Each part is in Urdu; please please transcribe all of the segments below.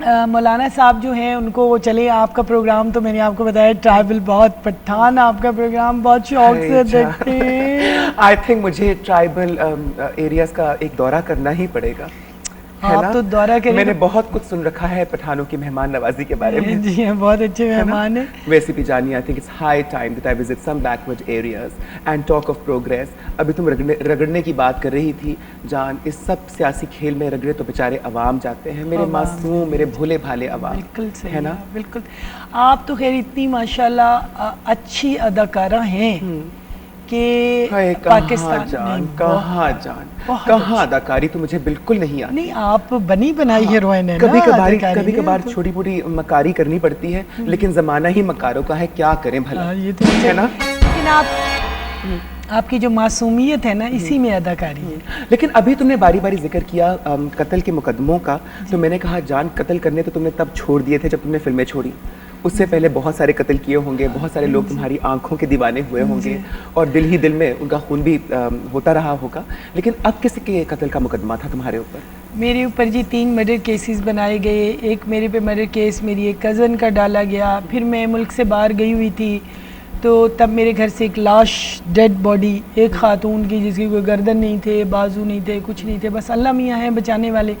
مولانا صاحب جو ہیں ان کو وہ چلے آپ کا پروگرام تو میں نے آپ کو بتایا ٹرائبل بہت پٹھان آپ کا پروگرام بہت شوق سے دیکھتے ہیں. آئی تھنک مجھے ٹرائبل ایریاز کا ایک دورہ کرنا ہی پڑے گا. آپ تو دورہ کریں. میں نے بہت کچھ سن رکھا ہے پٹھانوں کی مہمان نوازی کے بارے میں. جی ہاں بہت اچھے مہمان ہیں. ویسے بھی جانی I think it's high time that I visit some backward areas and talk of progress. ابھی تم رگڑنے کی بات کر رہی تھی جان, اس سب سیاسی کھیل میں رگڑے تو بیچارے عوام جاتے ہیں, میرے معصوم میرے بھولے بھالے عوام. بالکل صحیح ہے نا, بالکل. آپ تو خیر اتنی ماشاءاللہ اچھی اداکارہ ہیں کہ پاکستان کہاں اداکاری تو مجھے بالکل نہیں آتی. نہیں آپ بنی بنائی ہیروئن ہیں. کبھی کبھار چھوٹی موٹی مکاری کرنی پڑتی ہے, لیکن زمانہ ہی مکاروں کا ہے, کیا کریں بھلا. یہ تو ہے نا. لیکن آپ کی جو معصومیت ہے نا اسی میں اداکاری ہے. لیکن ابھی تم نے باری باری ذکر کیا قتل کے مقدموں کا, تو میں نے کہا جان قتل کرنے تو تم نے تب چھوڑ دیے تھے جب تم نے فلمیں چھوڑی. اس سے پہلے بہت سارے قتل کیے ہوں گے, بہت سارے لوگ تمہاری آنکھوں کے دیوانے ہوئے ہوں گے, اور دل ہی دل میں ان کا خون بھی ہوتا رہا ہوگا. لیکن اب کس کے قتل کا مقدمہ تھا تمہارے اوپر؟ میرے اوپر جی 3 مرڈر کیسز بنائے گئے. ایک میرے پہ مرڈر کیس میری ایک کزن کا ڈالا گیا. پھر میں ملک سے باہر گئی ہوئی تھی تو تب میرے گھر سے ایک لاش, ڈیڈ باڈی ایک خاتون کی جس کی کوئی گردن نہیں تھے, بازو نہیں تھے, کچھ نہیں تھے, بس اللہ میاں ہیں بچانے والے.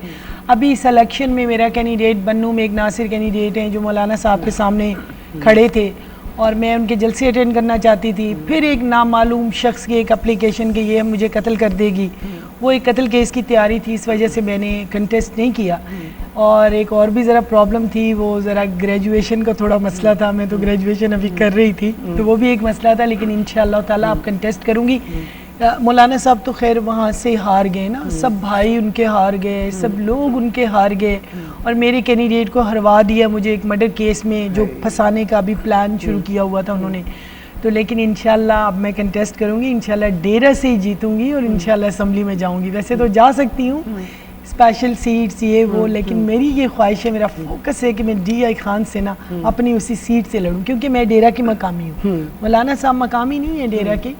ابھی اس الیکشن میں میرا کینڈیڈیٹ بنوں میں ایک ناصر کینڈیڈیٹ ہیں جو مولانا صاحب کے سامنے کھڑے تھے اور میں ان کے جلسے اٹینڈ کرنا چاہتی تھی. پھر ایک نامعلوم شخص کی ایک اپلیکیشن کہ یہ مجھے قتل کر دے گی, وہ ایک قتل کیس کی تیاری تھی, اس وجہ سے میں نے کنٹیسٹ نہیں کیا. اور ایک اور بھی ذرا پرابلم تھی, وہ ذرا گریجویشن کا تھوڑا مسئلہ تھا. میں تو گریجویشن ابھی کر رہی تھی تو وہ بھی ایک مسئلہ تھا, لیکن انشاءاللہ تعالیٰ آپ کنٹیسٹ کروں گی. مولانا صاحب تو خیر وہاں سے ہار گئے نا, سب بھائی ان کے ہار گئے, سب لوگ ان کے ہار گئے, اور میرے کینڈیڈیٹ کو ہروا دیا مجھے ایک مرڈر کیس میں جو پھنسانے کا بھی پلان شروع کیا ہوا تھا انہوں نے. تو لیکن انشاءاللہ اب میں کنٹیسٹ کروں گی, انشاءاللہ ڈیرہ سے ہی جیتوں گی اور انشاءاللہ اسمبلی میں جاؤں گی. ویسے تو جا سکتی ہوں اسپیشل سیٹس یہ وہ, لیکن میری یہ خواہش ہے, میرا فوکس ہے کہ میں ڈی آئی خان سے نا اپنی اسی سیٹ سے لڑوں, کیونکہ میں ڈیرہ کی مقامی ہوں. مولانا صاحب مقامی نہیں ہے ڈیرہ کے,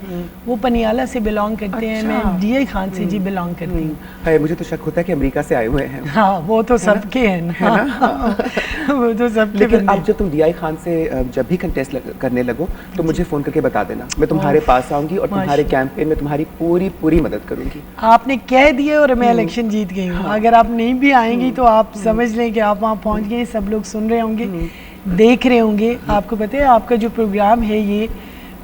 وہ پنیالہ سے بلانگ کرتے ہیں, میں ڈی آئی خان سے جی بلانگ کرتی ہوں. مجھے تو شک ہوتا ہے کہ امریکہ سے آئے ہوئے ہیں. ہاں وہ تو سب کے ہیں نا, وہ تو سب کے. لیکن اب جب تم ڈی آئی خان سے جب بھی کنٹیسٹ کرنے لگو تو مجھے فون کر کے بتا دینا, میں تمہارے پاس آؤں گی اور تمہارے کیمپین میں تمہاری پوری مدد کروں گی. آپ نے کہہ دیا اور میں الیکشن جیت گئی ہوں. اگر آپ نہیں بھی آئیں گی تو آپ سمجھ لیں کہ آپ وہاں پہنچ گئے. سب لوگ سن رہے ہوں گے, دیکھ رہے ہوں گے. آپ کو پتہ ہے آپ کا جو پروگرام ہے یہ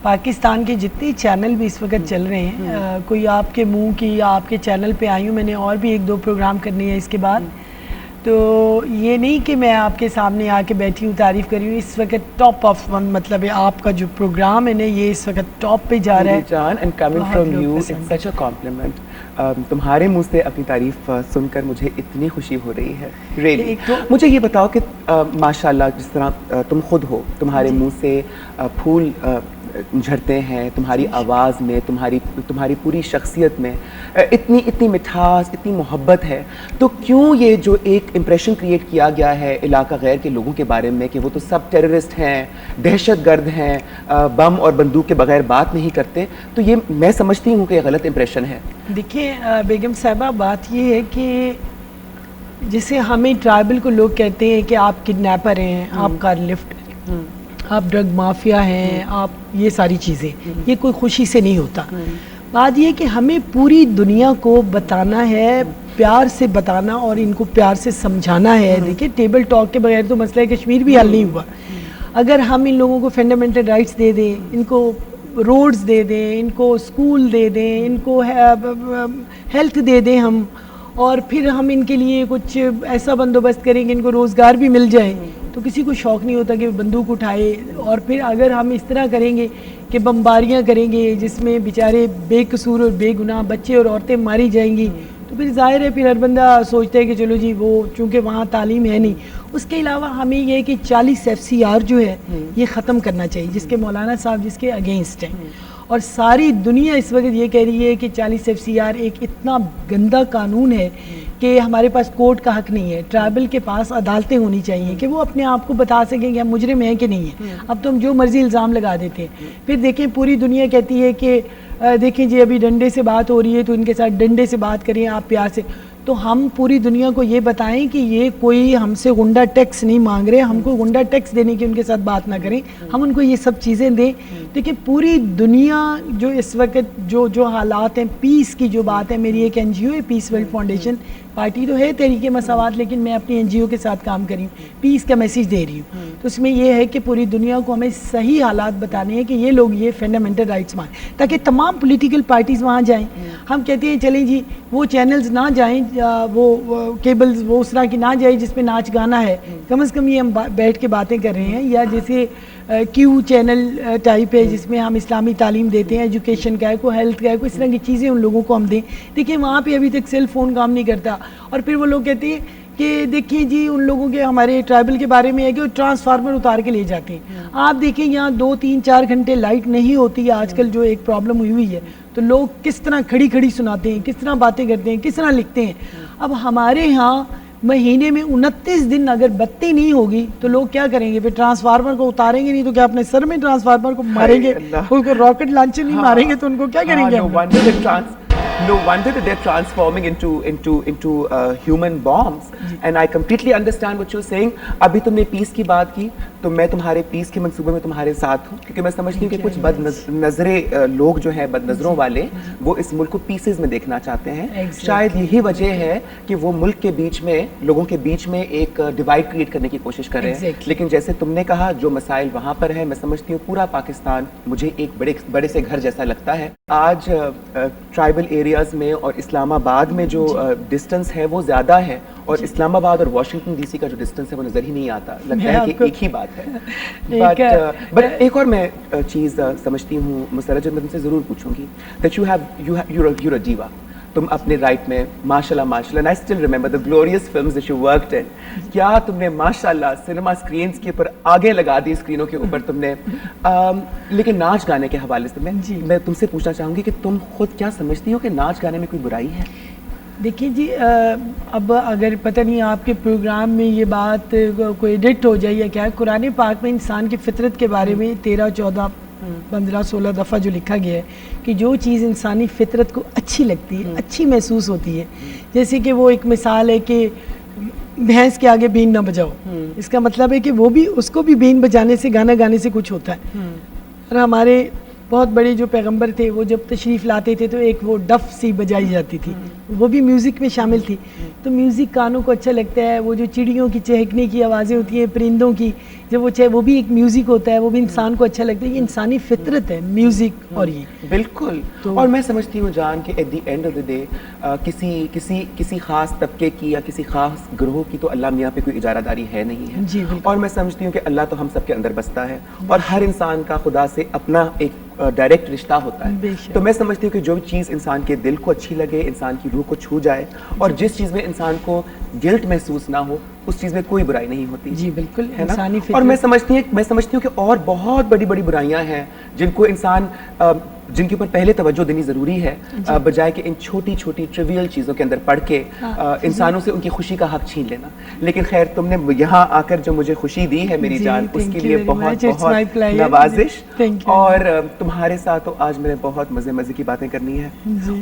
پاکستان کے جتنے چینل بھی اس وقت چل رہے ہیں, کوئی آپ کے منہ کی یا آپ کے چینل پہ آئی ہوں, میں نے اور بھی 1-2 پروگرام کرنی ہے اس کے بعد. تو یہ نہیں کہ میں آپ کے سامنے آ کے بیٹھی ہوں تعریف کر رہی ہوں, اس وقت ٹاپ آف ون, مطلب ہے آپ کا جو پروگرام ہے نا یہ اس وقت ٹاپ پہ جا رہا ہے. جان and coming from you it's such a compliment. تمہارے منہ سے اپنی تعریف سن کر مجھے اتنی خوشی ہو رہی ہے. ریئلی مجھے یہ بتاؤ کہ ماشاءاللہ جس طرح تم خود ہو, تمہارے منہ سے پھول جھڑتے ہیں, تمہاری آواز میں, تمہاری پوری شخصیت میں اتنی مٹھاس, اتنی محبت ہے, تو کیوں یہ جو ایک امپریشن کریٹ کیا گیا ہے علاقہ غیر کے لوگوں کے بارے میں کہ وہ تو سب ٹیررسٹ ہیں, دہشت گرد ہیں, بم اور بندوق کے بغیر بات نہیں کرتے, تو یہ میں سمجھتی ہوں کہ یہ غلط امپریشن ہے. دیکھیں بیگم صاحبہ, بات یہ ہے کہ جیسے ہمیں ٹرائبل کو لوگ کہتے ہیں کہ آپ کڈنیپر ہیں, آپ کار لفٹ, آپ ڈرگ مافیا ہیں, آپ یہ ساری چیزیں, یہ کوئی خوشی سے نہیں ہوتا. بات یہ کہ ہمیں پوری دنیا کو بتانا ہے, پیار سے بتانا اور ان کو پیار سے سمجھانا ہے. دیکھیں ٹیبل ٹاک کے بغیر تو مسئلہ کشمیر بھی حل نہیں ہوا. اگر ہم ان لوگوں کو فنڈامنٹل رائٹس دے دیں, ان کو روڈز دے دیں, ان کو اسکول دے دیں, ان کو ہیلتھ دے دیں ہم, اور پھر ہم ان کے لیے کچھ ایسا بندوبست کریں کہ ان کو روزگار بھی مل جائے, تو کسی کو شوق نہیں ہوتا کہ بندوق اٹھائے. اور پھر اگر ہم اس طرح کریں گے کہ بمباریاں کریں گے جس میں بیچارے بے قصور اور بے گناہ بچے اور عورتیں ماری جائیں گی, تو پھر ظاہر ہے پھر ہر بندہ سوچتا ہے کہ چلو جی وہ چونکہ وہاں تعلیم ہے نہیں. اس کے علاوہ ہمیں یہ کہ 40 FCR جو ہے یہ ختم کرنا چاہیے, جس کے مولانا صاحب جس کے اگینسٹ ہیں, اور ساری دنیا اس وقت یہ کہہ رہی ہے کہ 40 FCR ایک اتنا گندا قانون ہے کہ ہمارے پاس کورٹ کا حق نہیں ہے. ٹرائبل کے پاس عدالتیں ہونی چاہیے کہ وہ اپنے آپ کو بتا سکیں کہ ہم مجرم ہیں کہ نہیں ہیں. اب تو ہم جو مرضی الزام لگا دیتے ہیں. پھر دیکھیں پوری دنیا کہتی ہے کہ دیکھیں جی ابھی ڈنڈے سے بات ہو رہی ہے تو ان کے ساتھ ڈنڈے سے بات کریں آپ پیار سے. تو ہم پوری دنیا کو یہ بتائیں کہ یہ کوئی ہم سے غنڈہ ٹیکس نہیں مانگ رہے, ہم کو غنڈہ ٹیکس دینے کی ان کے ساتھ بات نہ کریں, ہم ان کو یہ سب چیزیں دیں. دیکھیں پوری دنیا جو اس وقت جو حالات ہیں, پیس کی جو بات ہے, میری ایک NGO ہے پیس ورلڈ فاؤنڈیشن, پارٹی تو ہے تحریک مساوات لیکن میں اپنی NGO کے ساتھ کام کر رہی ہوں, پیس کا میسیج دے رہی ہوں. تو اس میں یہ ہے کہ پوری دنیا کو ہمیں صحیح حالات بتانے ہیں کہ یہ لوگ یہ فنڈامنٹل رائٹس مانیں, تاکہ تمام پولیٹیکل پارٹیز وہاں جائیں. ہم کہتے ہیں چلیں جی وہ چینلز نہ جائیں, وہ کیبلز وہ اس طرح کی نہ جائیں جس پہ ناچ گانا ہے, کم از کم یہ ہم بیٹھ کے باتیں کر رہے ہیں. یا جیسے کیو چینل ٹائپ ہے جس میں ہم اسلامی تعلیم دیتے ہیں, ایجوکیشن کا ہے, کوئی ہیلتھ کا ہے, کوئی اس طرح کی چیزیں ان لوگوں کو ہم دیں. دیکھیں وہاں پہ ابھی تک سیل فون کام نہیں کرتا, اور پھر وہ لوگ کہتے ہیں کہ دیکھیں جی ان لوگوں کے ہمارے ٹرائبل کے بارے میں ہے کہ وہ ٹرانسفارمر اتار کے لے جاتے ہیں. آپ دیکھیں یہاں 2-3-4 گھنٹے لائٹ نہیں ہوتی ہے آج کل, جو ایک پرابلم ہوئی ہے, تو لوگ کس طرح کھڑی کھڑی سناتے ہیں, کس طرح باتیں کرتے ہیں, کس طرح لکھتے ہیں. اب ہمارے ہاں مہینے میں 29 دن اگر بتی نہیں ہوگی تو لوگ کیا کریں گے؟ پھر ٹرانسفارمر کو اتاریں گے نہیں تو کیا اپنے سر میں ٹرانسفارمر کو ماریں گے؟ ان کو راکٹ لانچر نہیں ماریں گے تو ان کو کیا کریں گے؟ No wonder that they're transforming into human bombs. And I completely understand what you're saying. ابھی تم نے پیس کی بات کی تو میں تمہارے پیس کے منصوبے میں تمہارے ساتھ ہوں, کیونکہ میں سمجھتی ہوں کہ کچھ بد نظرے لوگ جو ہیں, بد نظروں والے, وہ اس ملک کو پیسز میں دیکھنا چاہتے ہیں. شاید یہی وجہ ہے کہ وہ ملک کے بیچ میں, لوگوں کے بیچ میں ایک ڈیوائڈ کریٹ کرنے کی کوشش کر رہے ہیں. لیکن جیسے تم نے کہا جو مسائل وہاں پر ہیں, میں سمجھتی ہوں پورا پاکستان مجھے ایک بڑے سے گھر جیسا لگتا ہے. آج ٹرائبل ایریاز میں اور اسلام آباد میں جو ڈسٹنس ہے وہ زیادہ ہے, اور اسلام آباد اور واشنگٹن ڈی سی کا جو ڈسٹنس ہے وہ نظر ہی نہیں آتا, لگتا ہے کہ ایک ہی بات ہے. بٹ ایک اور میں چیز سمجھتی ہوں مسرت, جو میں تم سے ضرور پوچھوں گی, that you're a diva. تم اپنے رائٹ میں ماشاء اللہ and I still remember the glorious films that you worked in. کیا تم نے ماشاء اللہ سنیما اسکرینس کے اوپر آگے لگا دی, اسکرینوں کے اوپر تم نے, لیکن ناچ گانے کے حوالے سے میں تم سے پوچھنا چاہوں گی کہ تم خود کیا سمجھتی ہو کہ ناچ گانے میں کوئی برائی ہے؟ دیکھیں جی, اب اگر پتہ نہیں آپ کے پروگرام میں یہ بات کوئی ایڈٹ ہو جائے یا کیا, قرآن پاک میں انسان کی فطرت کے بارے میں 13, 14, 15, 16 دفعہ جو لکھا گیا ہے کہ جو چیز انسانی فطرت کو اچھی لگتی ہے, اچھی محسوس ہوتی ہے, جیسے کہ وہ ایک مثال ہے کہ بھینس کے آگے بین نہ بجاؤ, اس کا مطلب ہے کہ وہ بھی, اس کو بھی بین بجانے سے, گانا گانے سے کچھ ہوتا ہے. اور ہمارے بہت بڑے جو پیغمبر تھے وہ جب تشریف لاتے تھے تو ایک وہ ڈف سی بجائی جاتی تھی, وہ بھی میوزک میں شامل تھی. تو میوزک کانوں کو اچھا لگتا ہے, وہ جو چڑیوں کی چہکنے کی آوازیں ہوتی ہیں, پرندوں کی, جب وہ بھی ایک میوزک ہوتا ہے, وہ بھی انسان کو اچھا لگتا ہے. یہ انسانی فطرت ہے میوزک. اور یہ بالکل, اور میں سمجھتی ہوں جان کہ at the end of the day کسی خاص طبقے کی یا کسی خاص گروہ کی تو اللہ میاں پہ کوئی اجارہ داری ہے نہیں ہے. اور میں سمجھتی ہوں کہ اللہ تو ہم سب کے اندر بستا ہے, اور ہر انسان کا خدا سے اپنا ایک ڈائریکٹ رشتہ ہوتا ہے. تو میں سمجھتی ہوں کہ جو چیز انسان کے دل کو اچھی لگے, انسان کی روح کو چھو جائے, اور جس چیز میں انسان کو گلٹ محسوس نہ ہو, اس چیز میں کوئی برائی نہیں ہوتی. جی بالکل, ہے نا. اور میں سمجھتی ہوں کہ اور بہت بڑی برائیاں ہیں جن کو انسان, جن کے اوپر پہلے توجہ دینی ضروری ہے, بجائے کہ ان چھوٹی چھوٹی ٹریویل چیزوں کے اندر پڑھ کے انسانوں سے ان کی خوشی کا حق چھین لینا. لیکن خیر, تم نے یہاں آ کر جو مجھے خوشی دی ہے میری جان, اس کے لیے بہت بہت نوازش. اور تمہارے ساتھ تو آج میں نے بہت مزے کی باتیں کرنی ہے,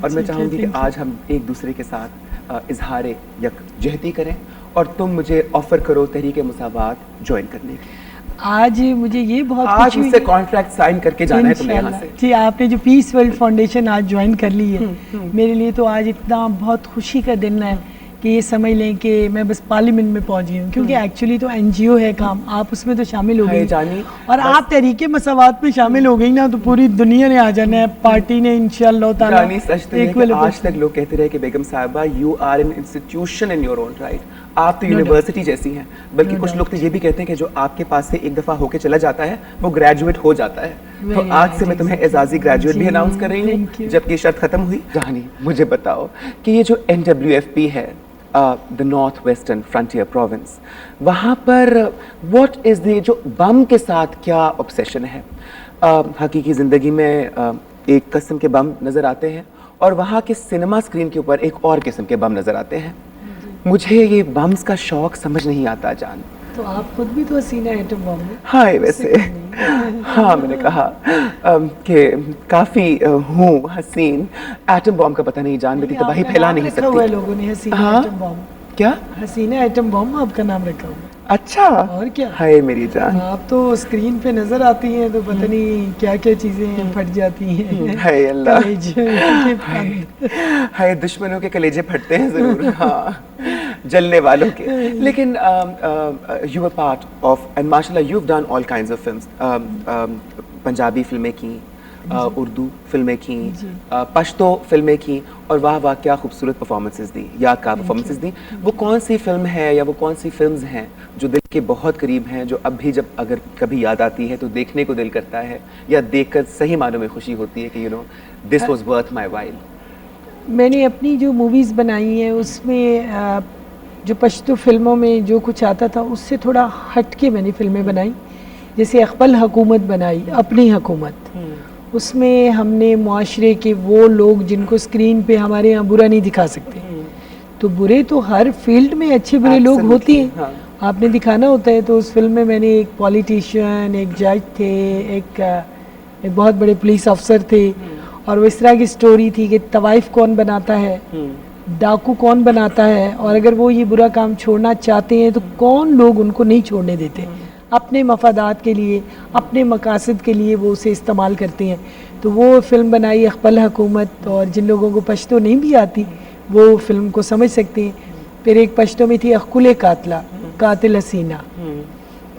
اور میں چاہوں گی کہ آج ہم ایک دوسرے کے ساتھ اظہار یکجہتی کریں, اور تم مجھے آفر کرو تحریک مساوات جوائن کرنے کی. آج مجھے یہ بہت آج مجھ سے کانٹریکٹ سائن کر کے جانا ہے تمہیں یہاں سے. جی, آپ نے جو پیس ورلڈ فاؤنڈیشن آج جوائن کر لی ہے, میرے لیے تو آج اتنا بہت خوشی کا دن ہے کہ یہ سمجھ لیں کہ میں بس پارلیمنٹ میں پہنچ گئی ہوں, کیونکہ ایکچولی تو NGO ہے کام, آپ اس میں تو شامل ہو گئی, اور آپ تحریک مساوات میں شامل ہو گئی نا, تو پوری دنیا نے آ جانا ہے, پارٹی نے انشاءاللہ تعالی. آج تک لوگ کہتے رہے کہ بیگم صاحبہ you are an institution in your own right, آپ تو یونیورسٹی جیسی ہیں. بلکہ کچھ لوگ تو یہ بھی کہتے ہیں کہ جو آپ کے پاس سے ایک دفعہ ہو کے چلا جاتا ہے وہ گریجویٹ ہو جاتا ہے. تو آج سے میں تمہیں اعزازی گریجویٹ بھی اناؤنس کر رہی ہوں, جبکہ شرط ختم ہوئی. جانی مجھے بتاؤ کہ یہ جو NWFP ہے, the North Western Frontier Province, وہاں پر what is the, جو بم کے ساتھ کیا obsession ہے. حقیقی زندگی میں ایک قسم کے بم نظر آتے ہیں, اور وہاں کے سنیما اسکرین کے اوپر ایک اور قسم کے بم نظر آتے ہیں. مجھے یہ بمز کا شوق سمجھ نہیں آتا جان. تو آپ خود بھی تو حسین ایٹم بم ہیں. ہاں ویسے ہاں میں نے کہا کہ کافی ہوں حسین. ایٹم بام کا پتہ نہیں جان بیٹی تباہی پھیلا نہیں رکھا ہوا ہے سکتی. لوگوں نے حسین ہاں ایٹم بم. کیا؟ حسین ایٹم بم آپ کا نام رکھا ہوا ہے. اچھا اور کیا. ہائے میری جان. آپ تو اسکرین پہ نظر آتی ہیں تو پتہ نہیں کیا کیا چیزیں پھٹ جاتی ہیں. ہائے اللہ. کلیجے کے بند. ہائے دشمنوں کے کلیجے پھٹتے ہیں ضرور. ہاں جلنے والوں کے. لیکن you are part of and ماشاء اللہ you have done all kinds of films. Punjabi فلمیں کی, اردو فلمیں کیں, پشتو فلمیں کیں, اور واہ واہ کیا خوبصورت پرفارمنسز دی, یادگار پرفارمنسز دی. وہ کون سی فلم ہے یا وہ کون سی فلمز ہیں جو دل کے بہت قریب ہیں, جو اب بھی جب اگر کبھی یاد آتی ہے تو دیکھنے کو دل کرتا ہے, یا دیکھ کر صحیح معنوں میں خوشی ہوتی ہے کہ you know this was worth my while? میں نے اپنی جو موویز بنائی ہیں اس میں جو پشتو فلموں میں جو کچھ آتا تھا اس سے تھوڑا ہٹ کے میں نے فلمیں بنائی. جیسے اقبل حکومت بنائی, اپنی حکومت. اس میں ہم نے معاشرے کے وہ لوگ جن کو اسکرین پہ ہمارے یہاں برا نہیں دکھا سکتے, تو برے تو ہر فیلڈ میں اچھے برے لوگ ہوتے ہیں, آپ نے دکھانا ہوتا ہے. تو اس فلم میں میں نے ایک پولیٹیشین, ایک جج تھے, ایک بہت بڑے پولیس افسر تھے, اور وہ اس طرح کی سٹوری تھی کہ طوائف کون بناتا ہے, ڈاکو کون بناتا ہے, اور اگر وہ یہ برا کام چھوڑنا چاہتے ہیں تو کون لوگ ان کو نہیں چھوڑنے دیتے. اپنے مفادات کے لیے, اپنے مقاصد کے لیے وہ اسے استعمال کرتے ہیں. تو وہ فلم بنائی اقبل حکومت, اور جن لوگوں کو پشتو نہیں بھی آتی وہ فلم کو سمجھ سکتے ہیں. پھر ایک پشتو میں تھی اخکل قاتلہ, قاتل حسینہ,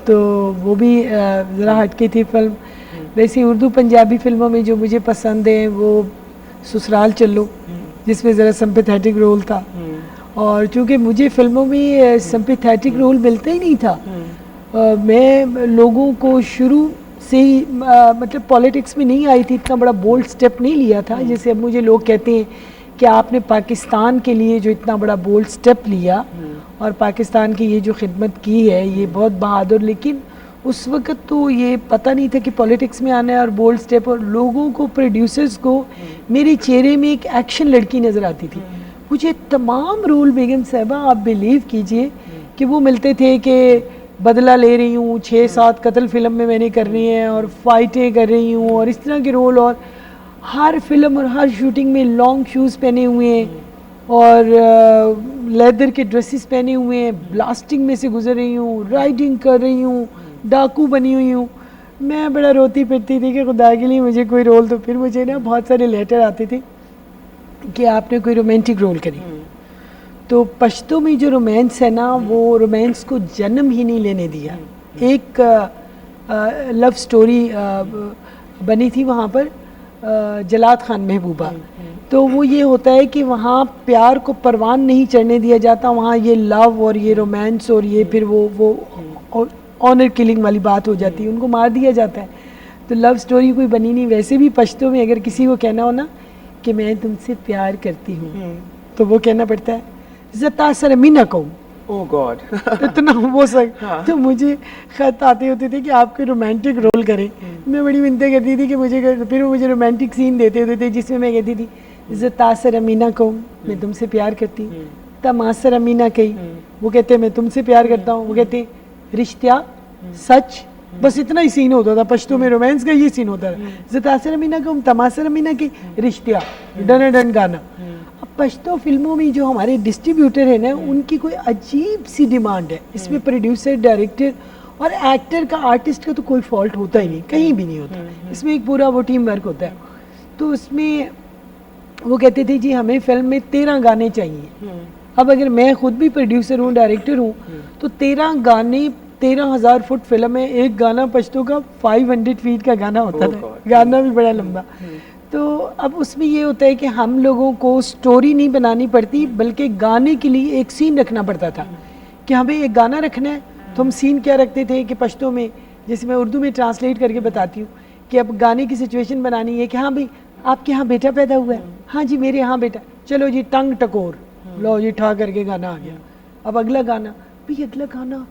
تو وہ بھی ذرا ہٹ کے تھی فلم. ویسے اردو پنجابی فلموں میں جو مجھے پسند ہیں وہ سسرال چلو, جس میں ذرا سمپیتھیٹک رول تھا, اور چونکہ مجھے فلموں میں سمپیتھیٹک رول ملتا ہی نہیں تھا, میں لوگوں کو شروع سے ہی مطلب پولیٹکس میں نہیں آئی تھی, اتنا بڑا بولڈ سٹیپ نہیں لیا تھا. جیسے اب مجھے لوگ کہتے ہیں کہ آپ نے پاکستان کے لیے جو اتنا بڑا بولڈ سٹیپ لیا اور پاکستان کی یہ جو خدمت کی ہے یہ بہت بہادر. لیکن اس وقت تو یہ پتہ نہیں تھا کہ پولیٹکس میں آنا ہے اور بولڈ سٹیپ, اور لوگوں کو, پروڈیوسرز کو میرے چہرے میں ایک ایکشن لڑکی نظر آتی تھی. مجھے تمام رول بیگم صاحبہ آپ بلیو کیجئے کہ وہ ملتے تھے کہ بدلہ لے رہی ہوں, 6-7 قتل فلم میں نے کرنی ہے, اور فائٹیں کر رہی ہوں, اور اس طرح کے رول, اور ہر فلم اور ہر شوٹنگ میں لانگ شوز پہنے ہوئے ہیں اور لیدر کے ڈریسز پہنے ہوئے ہیں, بلاسٹنگ میں سے گزر رہی ہوں, رائڈنگ کر رہی ہوں, ڈاکو بنی ہوئی ہوں. میں بڑا روتی پھرتی تھی کہ خدا کے لیے مجھے کوئی رول. تو پھر مجھے نا بہت سارے لیٹر آتے تھے کہ آپ نے کوئی رومانٹک رول کری. تو پشتو میں جو رومانس ہے نا, وہ رومانس کو جنم ہی نہیں لینے دیا. ایک لو سٹوری بنی تھی وہاں پر, جلاد خان محبوبہ. تو وہ یہ ہوتا ہے کہ وہاں پیار کو پروان نہیں چڑھنے دیا جاتا, وہاں یہ لو اور یہ رومانس اور یہ پھر وہ آنر کلنگ والی بات ہو جاتی ہے, ان کو مار دیا جاتا ہے. تو لو سٹوری کوئی بنی نہیں. ویسے بھی پشتو میں اگر کسی کو کہنا ہو نا کہ میں تم سے پیار کرتی ہوں تو وہ کہنا پڑتا ہے زتا سر مینہ کہوں. او گاڈ اتنا وہ سک. تو مجھے خط آتے ہوتے تھے کہ آپ کوئی رومانٹک رول کریں. میں بڑی منتیں کرتی تھی کہ پھر وہ مجھے رومانٹک سین دیتے ہوتے تھے جس میں میں کہتی تھی زتاثر امینہ کہوں, میں تم سے پیار کرتی ہوں. تماثر امینہ کہی, وہ کہتے ہیں میں تم سے پیار کرتا ہوں. وہ کہتے ہیں رشتہ سچ, بس اتنا ہی سین ہوتا تھا پشتو میں. رومانس کا یہ سین ہوتا تھا, زتاثر امینہ کہوں, تماثر امینہ کی, رشتہ ڈن ڈن گانا. اب پشتو فلموں میں جو ہمارے ڈسٹریبیوٹر ہیں نا, ان کی کوئی عجیب سی ڈیمانڈ ہے. اس میں پروڈیوسر, ڈائریکٹر اور ایکٹر کا, آرٹسٹ کا تو کوئی فالٹ ہوتا ہی نہیں, کہیں بھی نہیں ہوتا. اس میں ایک پورا وہ ٹیم ورک ہوتا ہے. تو اس میں وہ کہتے تھے جی ہمیں فلم میں 13 گانے چاہیے. اب اگر میں خود بھی پروڈیوسر ہوں, ڈائریکٹر ہوں, تو 13 گانے, 13,000 فٹ فلم ہے, ایک گانا پشتو کا 500 فیٹ کا گانا ہوتا تھا, گانا بھی بڑا لمبا. تو اب اس میں یہ ہوتا ہے کہ ہم لوگوں کو سٹوری نہیں بنانی پڑتی, بلکہ گانے کے لیے ایک سین رکھنا پڑتا تھا کہ ہمیں ایک گانا رکھنا ہے. تو ہم سین کیا رکھتے تھے کہ پشتو میں, جیسے میں اردو میں ٹرانسلیٹ کر کے بتاتی ہوں, کہ اب گانے کی سچویشن بنانی ہے کہ ہاں بھائی آپ کے یہاں بیٹا پیدا ہوا ہے, ہاں جی میرے یہاں بیٹا, چلو جی ٹنگ ٹکور, لو جی ٹھا کر کے گانا آ گیا. اب اگلا گانا, بھئی اگلا گانا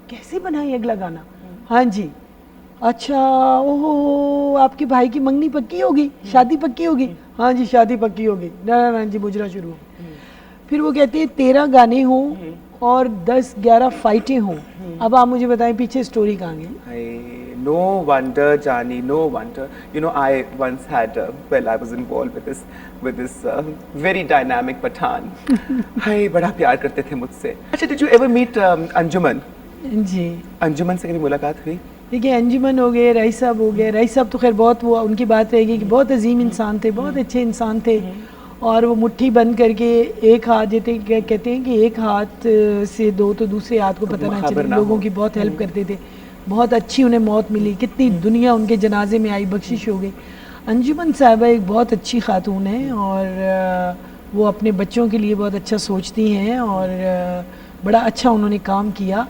کیسے بنائیں اگلا گانا, ہاں جی اچھا اوہ آپ کے بھائی کی منگنی پکی ہوگی, شادی پکی ہوگی, ہاں جی شادی پکی ہوگی, نا جی مجرا شروع. پھر وہ کہتے ہیں 13 گانے ہوں اور 10-11 فائٹیں ہوں. اب آپ مجھے بتائیں پیچھے سٹوری کہاں گئی؟ No wonder, Jani, no wonder. You know, I once had, I was involved with this very dynamic Pathan. Hey, بڑا پیار کرتے تھے مجھ سے. اچھا, did you ever meet انجمن؟ جی. انجمن سے کبھی ملاقات ہوئی؟ دیکھیے انجمن ہو گئے, رئیس صاحب ہو گئے. رئیس صاحب تو خیر بہت, وہ ان کی بات رہے گی کہ بہت عظیم انسان تھے, بہت اچھے انسان تھے, اور وہ مٹھی بند کر کے ایک ہاتھ دیتے, کہتے ہیں کہ ایک ہاتھ سے دو تو دوسرے ہاتھ کو پتہ نہ چلے, لوگوں کی بہت ہیلپ کرتے تھے. بہت اچھی انہیں موت ملی, کتنی دنیا ان کے جنازے میں آئی, بخشش ہو گئی. انجمن صاحبہ ایک بہت اچھی خاتون ہیں, اور وہ اپنے بچوں کے لیے بہت اچھا سوچتی ہیں, اور بڑا اچھا انہوں نے کام کیا.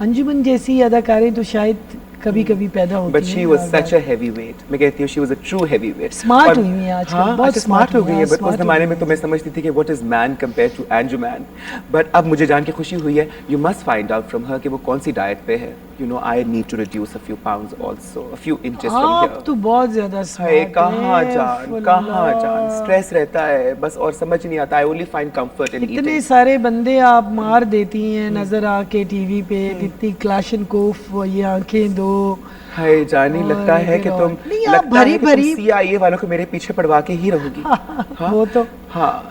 انجمن جیسی اداکاریں تو شاید کبھی کبھی پیدا ہوتی ہیں. But she was such a heavyweight. میں کہتی ہوں she was a true heavyweight. Smart ہوئی ہیں آج کل, بہت smart ہو گئی ہے. But اس زمانے میں تو میں سمجھتی تھی کہ what is man compared to Anjuman. But اب مجھے جان کے خوشی ہوئی ہے, you must find out from her کہ وہ کون سی ڈائٹ پہ ہے. You know, I need to reduce a few pounds also, a few inches from here. آپ تو بہت زیادہ smart ہیں. کہاں جان, stress رہتا ہے بس, اور سمجھ نہیں آتا. I only find comfort in eating. اتنے سارے بندے آپ مار دیتی ہیں نظر آ کے ٹی وی پہ, اتنی کلاشنکوف, یہ آنکھیں دو. ہائے جانی, لگتا ہے کہ تم CIA والوں کو میرے پیچھے پڑوا کے ہی رہو گی. وہ تو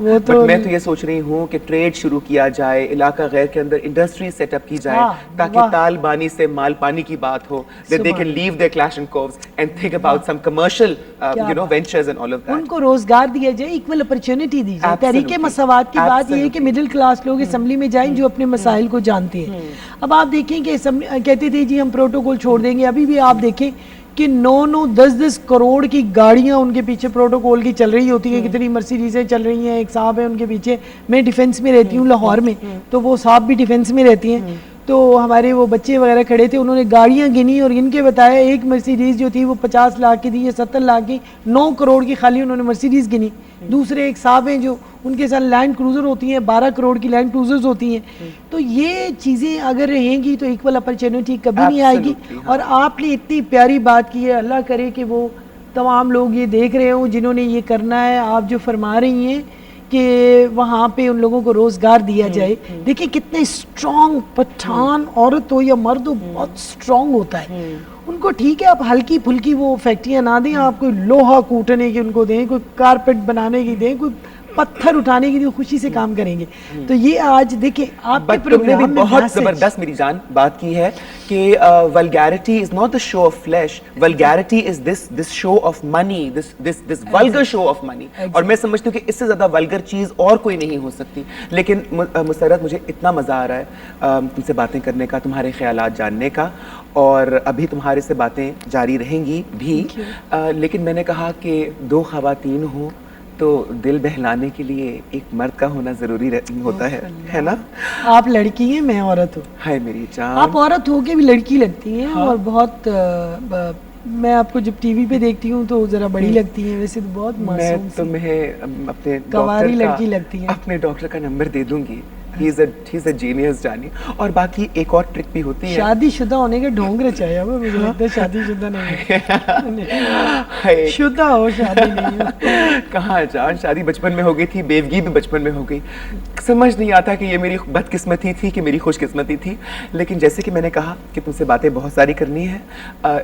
بٹ میں تو یہ سوچ رہی ہوں کہ ٹریڈ شروع کیا جائے, علاقہ غیر کے اندر انڈسٹری سیٹ اپ کی جائے, تاکہ تال بانی سے مال پانی کی بات ہو, that they can leave their Kalashnikovs and think about some commercial ventures and all of that. ان کو روزگار دیا جائے, ایکول اپرچونٹی دی جائے. تحریک مساوات کی بات یہ ہے کہ مڈل کلاس لوگ اسمبلی میں جائیں جو اپنے مسائل کو جانتے ہیں. اب آپ دیکھیں کہ کہتے تھے جی ہم پروٹوکول چھوڑ دیں گے, ابھی بھی آپ دیکھیں کہ 9-10 کروڑ کی گاڑیاں ان کے پیچھے پروٹوکول کی چل رہی ہوتی ہیں. کتنی مرسیڈیزیں چل رہی ہیں. ایک صاحب ہیں ان کے پیچھے, میں ڈیفنس میں رہتی ہوں لاہور میں, تو وہ صاحب بھی ڈیفنس میں رہتی ہیں, تو ہمارے وہ بچے وغیرہ کھڑے تھے, انہوں نے گاڑیاں گنی اور ان کے بتایا ایک مرسیڈیز جو تھی وہ 50 لاکھ کی تھی یا 70 لاکھ کی, 9 کروڑ کی خالی انہوں نے مرسیڈیز گنی. دوسرے ایک صاحب ہیں جو ان کے ساتھ لینڈ کروزر ہوتی ہیں, 12 کروڑ کی لینڈ کروزرز ہوتی ہیں. تو یہ چیزیں اگر رہیں گی تو ایکول اپرچونٹی کبھی نہیں آئے گی. اور آپ نے اتنی پیاری بات کی ہے, اللہ کرے کہ وہ تمام لوگ یہ دیکھ رہے ہوں جنہوں نے یہ کرنا ہے. آپ جو فرما رہی ہیں کہ وہاں پہ ان لوگوں کو روزگار دیا جائے. دیکھیں کتنے اسٹرانگ پٹھان عورت ہو یا مرد ہو, بہت اسٹرانگ ہوتا ہے. ان کو ٹھیک ہے آپ ہلکی پھلکی وہ فیکٹریاں نہ دیں, آپ کوئی لوہا کوٹنے کی ان کو دیں, کوئی کارپیٹ بنانے کی دیں, کوئی پتھر اٹھانے کی خوشی سے کام کریں گے. تو یہ آج دیکھیں آپ کے پروگرام میں بہت زبردست میری جان بات کی ہے کہ vulgarity is not the show of flesh, vulgarity is this show of money, this vulgar show of money. اور میں سمجھتی ہوں کہ اس سے زیادہ vulgar چیز اور کوئی نہیں ہو سکتی. لیکن مسرت مجھے اتنا مزہ آ رہا ہے تم سے باتیں کرنے کا, تمہارے خیالات جاننے کا, اور ابھی تمہارے سے باتیں جاری رہیں گی بھی. لیکن میں نے کہا کہ 2 خواتین ہوں تو دل بہلانے کے لیے ایک مرد کا ہونا ضروری ہوتا ہے نا. آپ لڑکی ہیں, میں عورت ہوں. ہائے میری جان, آپ عورت ہو کے بھی لڑکی لگتی ہیں. اور بہت میں آپ کو جب ٹی وی پہ دیکھتی ہوں تو ذرا بڑی لگتی ہیں, ویسے تو بہت معصوم. میں تمہیں اپنے کنواری لڑکی لگتی ہے. اپنے ڈاکٹر کا نمبر دے دوں گی. He's a genius جانی. اور باقی ایک اور ٹرک بھی ہوتی ہے, شادی شدہ ہونے کا ڈھونگ رچایا ہوا. مجھے لگتا ہے شادی شدہ نہیں, شدہ ہو شادی نہیں ہو. کہاں جان, شادی بچپن میں ہو گئی تھی, بیوگی بھی بچپن میں ہو گئی. سمجھ نہیں آتا کہ یہ میری بدقسمتی تھی کہ میری خوش قسمتی تھی. لیکن جیسے کہ میں نے کہا کہ تم سے باتیں بہت ساری کرنی ہے,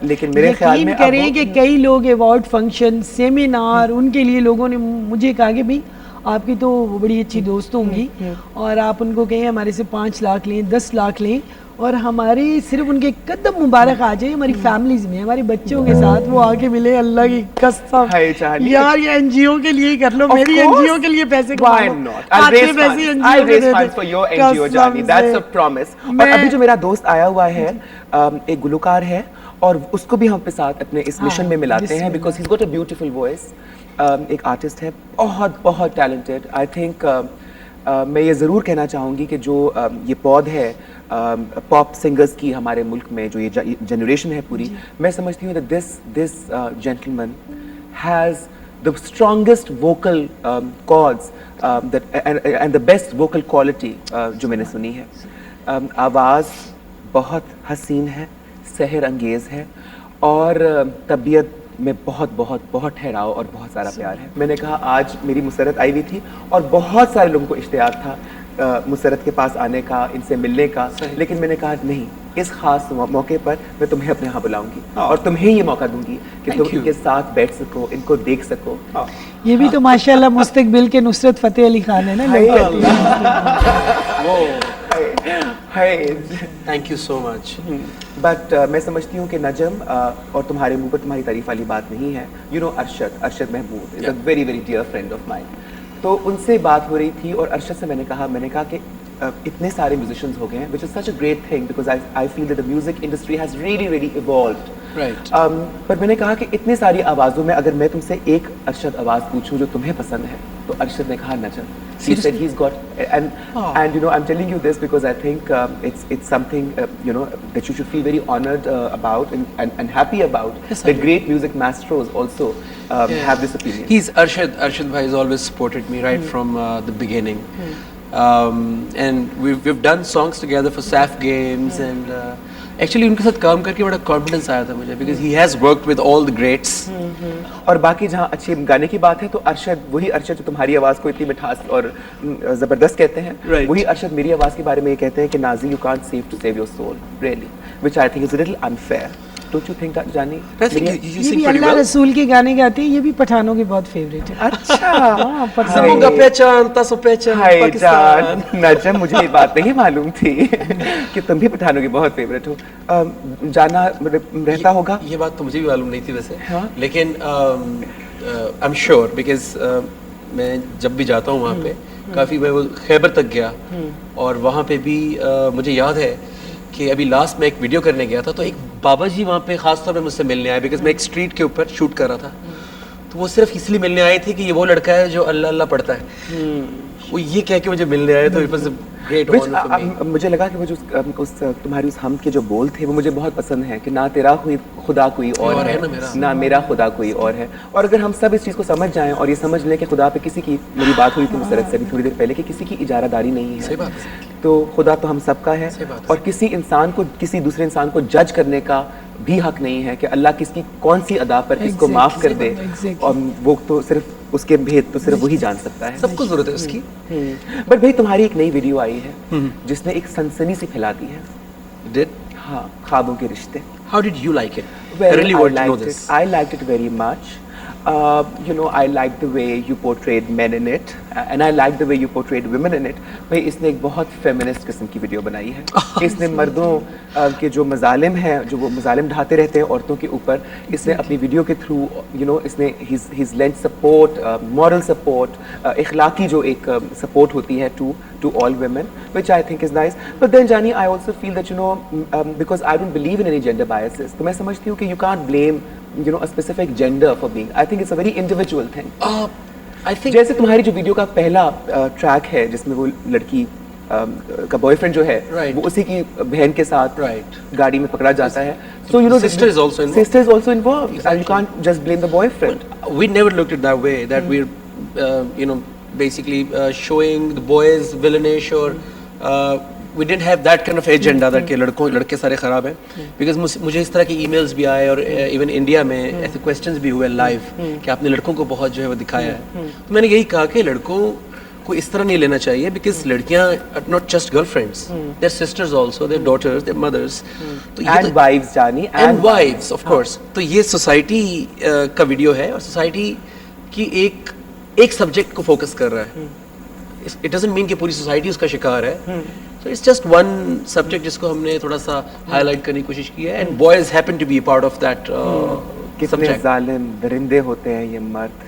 لیکن میرے خیال میں کریں کہ کئی لوگ ایوارڈ فنکشن سیمینار ان کے لیے لوگوں نے مجھے کہا کہ بھائی آپ کی تو بڑی اچھی دوست ہوں گی, اور آپ ان کو کہیں ہمارے سے 5 لاکھ لیں, 10 لاکھ لیں, اور ہماری صرف ان کے قدم مبارک آ جائے ہماری فیملیز میں, ہمارے بچوں کے ساتھ وہ آ کے ملے. اللہ کی قسم یار, یہ این جی او کے لیے کر لو, میری این جی او کے لیے پیسے اور ابھی جو میرا دوست آیا ہوا ہے ایک گلوکار ہے, اور اس کو بھی ہم اپنے ساتھ اپنے اس مشن میں ملاتے ہیں, because he's got a beautiful voice. ایک آرٹسٹ ہے, بہت ٹیلنٹڈ. آئی تھنک میں یہ ضرور کہنا چاہوں گی کہ جو یہ پود ہے پاپ سنگرز کی ہمارے ملک میں, جو یہ جنریشن ہے پوری, میں سمجھتی ہوں that this gentleman has the strongest vocal chords and the best vocal quality جو میں نے سنی ہے. آواز بہت حسین ہے, سحر انگیز ہے, اور طبیعت میں بہت بہت بہت ٹھہراؤ اور بہت سارا پیار ہے. میں نے کہا آج میری مسرت آئی ہوئی تھی اور بہت سارے لوگوں کو اشتیاق تھا مسرت کے پاس آنے کا, ان سے ملنے کا, لیکن میں نے کہا نہیں, اس خاص موقع پر میں تمہیں اپنے یہاں بلاؤں گی اور تمہیں یہ موقع دوں گی کہ تم ان کے ساتھ بیٹھ سکو, ان کو دیکھ سکو. یہ بھی تو ماشاءاللہ مستقبل کے نصرت فتح علی خان ہے نا. Thank you so much. But میں سمجھتی ہوں کہ نجم اور تمہارے منہ پر تمہاری تعریف والی بات نہیں ہے. You know Arshad Mahmood is a very very dear friend of mine. تو ان سے بات ہو رہی تھی اور ارشد سے میں نے کہا کہ اتنے سارے میوزیشینز ہو گئے ہیں, which is such a great thing because I feel that the music industry has really really evolved. Right. پر میں نے کہا کہ اتنی ساری آوازوں میں اگر میں تم سے ایک ارشد آواز پوچھوں جو تمہیں پسند ہے, تو ارشد نے کہا نجم. He said he's got and you know I'm telling you this because I think it's something you know that you should feel very honored about and happy about. Yes, the great music maestros also have this opinion. He's Arshad bhai has always supported me right from the beginning. And we've done songs together for SAF games and actually ان کے ساتھ کام کر کے بڑا کانفیڈنس آیا تھا مجھے because he has worked with all the greats. اور باقی جہاں اچھے گانے کی بات ہے تو ارشد, وہی ارشد جو تمہاری آواز کو اتنی مٹھاس اور زبردست کہتے ہیں, وہی ارشد میری آواز کے بارے میں یہ کہتے ہیں کہ Nazi you can't save to save your soul really, which I think is a little unfair. Don't you think that, Jani? I think you یہ sing بھی pretty اللہ well. رسول کے گانے گاتے ہیں, یہ بھی پٹھانوں کے بہت فیوریٹ ہے. اچھا سبوں کا پہچان تاسو پہچان ہائے پاکستان. جان نجم, مجھے یہ بات نہیں معلوم تھی کہ تم بھی پٹھانوں کی بہت فیوریٹ ہو. جانا رہتا ہوگا. یہ بات تو مجھے بھی معلوم نہیں تھی ویسے, لیکن I'm sure because میں جب بھی جاتا ہوں وہاں پہ کافی, میں وہ خیبر تک گیا اور وہاں پہ بھی مجھے یاد ہے کہ ابھی لاسٹ میں ایک ویڈیو کرنے گیا تھا تو ایک بابا جی وہاں پہ خاص طور پہ مجھ سے ملنے آئے بیکاز میں ایک اسٹریٹ کے اوپر شوٹ کر رہا تھا. تو وہ صرف اس لیے ملنے آئے تھے کہ یہ وہ لڑکا ہے جو اللہ اللہ پڑھتا ہے. وہ یہ کہہ کے مجھے ملنے آئے تو مجھے لگا کہ وہ جو تمہاری اس حمد کے جو بول تھے وہ مجھے بہت پسند ہیں کہ نہ تیرا خدا کوئی اور ہے نہ میرا خدا کوئی اور ہے. اور اگر ہم سب اس چیز کو سمجھ جائیں اور یہ سمجھ لیں کہ خدا پہ کسی کی, میری بات ہوئی تھی مسرت سے بھی تھوڑی دیر پہلے, کہ کسی کی اجارہ داری نہیں ہے, تو خدا تو ہم سب کا ہے اور کسی انسان کو کسی دوسرے انسان کو جج کرنے کا بھی حق نہیں ہے کہ اللہ کس کی کون سی ادا پر کس کو معاف کر دے, اور وہ تو صرف اس کے بھید تو صرف وہی جان سکتا ہے. سب کو ضرورت ہے اس کی. بٹ بھائی تمہاری ایک نئی ویڈیو آئی ہے جس نے ایک سنسنی سی پھیلا دی ہے. Did? ہاں, خوابوں کے رشتے. How did you like it? Well, I really want to know this. I liked it very much. You know, I liked the way you portrayed men in it, and I liked the way you portrayed women in it. بھائی اس نے ایک بہت feminist قسم کی ویڈیو بنائی ہے. اس نے مردوں کے جو مظالم ہیں, جو وہ مظالم ڈھاتے رہتے ہیں عورتوں کے اوپر, اس نے اپنی ویڈیو کے تھرو you know اس نے he's lent support, moral support, اخلاقی جو ایک support ہوتی ہے to all women, which I think is nice. But then Jani, I also feel that you know because I don't believe in any gender biases, تو میں سمجھتی ہوں کہ you can't blame you know a specific gender for being. I think it's a very individual thing. I think جیسے تمہاری جو ویڈیو کا پہلا ٹریک ہے جس میں وہ لڑکی کا بوائے فرینڈ جو ہے وہ اسی کی بہن کے ساتھ گاڑی میں پکڑا جاتا ہے, so you know sister is also involved and you can't just blame the boyfriend. We never looked at that way, that we're you know basically showing the boys villainish or we didn't have that kind of agenda that کہ لڑکے سارے خراب ہیں. because مجھے اس طرح کی ای میلز بھی آئے اور ایون انڈیا میں ایسے کویسچنز بھی ہوئے لائیو کہ آپ نے لڑکوں کو بہت جو ہے وہ دکھایا ہے. تو میں نے یہی کہا کہ لڑکوں کو اس طرح نہیں لینا چاہیے بیکاز لڑکیاں not just girlfriends, they're sisters also, they're daughters, they're mothers, and wives Jani, and wives of course. تو یہ سوسائٹی کا ویڈیو ہے اور سوسائٹی کی ایک سبجیکٹ کو فوکس کر رہا ہے. It doesn't mean کہ پوری سوسائٹی اس کا شکار ہے. So it's just one subject جس کو ہم نے تھوڑا سا ہائی لائٹ کرنے کی کوشش کی ہے, and boys happen to be a part of that کتنے subject. ظالم درندے ہوتے ہیں یہ مرد,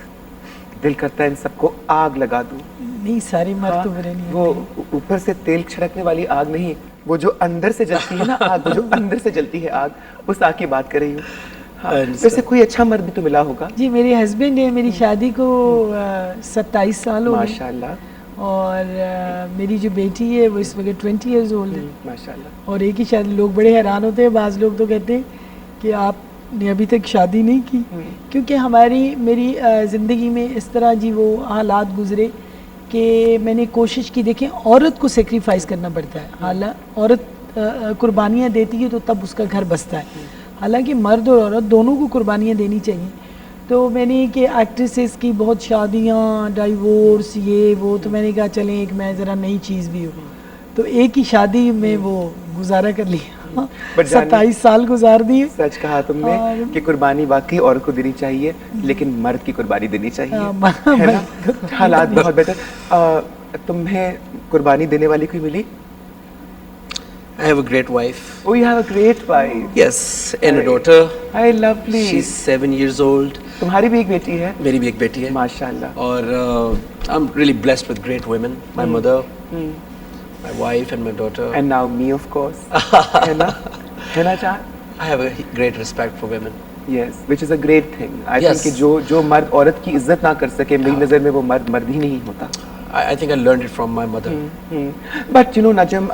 دل کرتا ہے ان سب کو آگ لگا دوں. نہیں سارے مرد تو برے نہیں, وہ اوپر سے تیل چھڑکنے والی آگ نہیں, وہ جو اندر سے جلتی ہے نا آگ, وہ جو اندر سے جلتی ہے آگ, اس آگ کی بات کر رہی ہوں. ویسے کوئی اچھا مرد بھی تو ملا ہوگا. جی میرے ہسبینڈ ہے, میری شادی کو 27 سال ہو گئے ماشاء اللہ, اور میری جو بیٹی ہے وہ اس وقت 20 ایئرز اولڈ ہے. ماشاء اللہ. اور ایک ہی شادی, لوگ بڑے حیران ہوتے ہیں, بعض لوگ تو کہتے ہیں کہ آپ نے ابھی تک شادی نہیں کی, کیونکہ میری زندگی میں اس طرح جی وہ حالات گزرے کہ میں نے کوشش کی. دیکھیں عورت کو سیکریفائز کرنا پڑتا ہے, حالانکہ عورت قربانیاں دیتی ہے تو تب اس کا گھر بستا ہے, حالانکہ مرد اور عورت دونوں کو قربانیاں دینی چاہیے. تو میں نے کہ ایکٹریسز کی بہت شادیاں ڈائیورس یہ وہ, تو میں نے کہا چلیں ایک میں ذرا نئی چیز بھی ہو, تو ایک ہی شادی میں وہ گزارا کر لیا, 27 سال گزار دیے. سچ کہا تم نے کہ قربانی واقعی عورت کو دینی چاہیے, لیکن مرد کی قربانی دینی چاہیے, ہے نا؟ حالات بہت بہتر. تمہیں قربانی دینے والی کوئی ملی؟ I have a great wife. Oh, you have a great wife. Yes, and a daughter. Hi, lovely. She's 7 years old. تمہاری بھی ایک بیٹی ہے؟ میری بھی ایک بیٹی ہے. ماشاءاللہ. اور I'm really blessed with great women. My mother, my wife and my daughter. And now me, of course. ہے نا؟ ہے نا چاہت؟ I have a great respect for women. Yes, which is a great thing. I Yes. think کہ جو مرد عورت کی عزت نہ کر سکے, میری نظر میں وہ مرد ہی نہیں ہوتا. I think I learned it from my mother. But you know, نجم,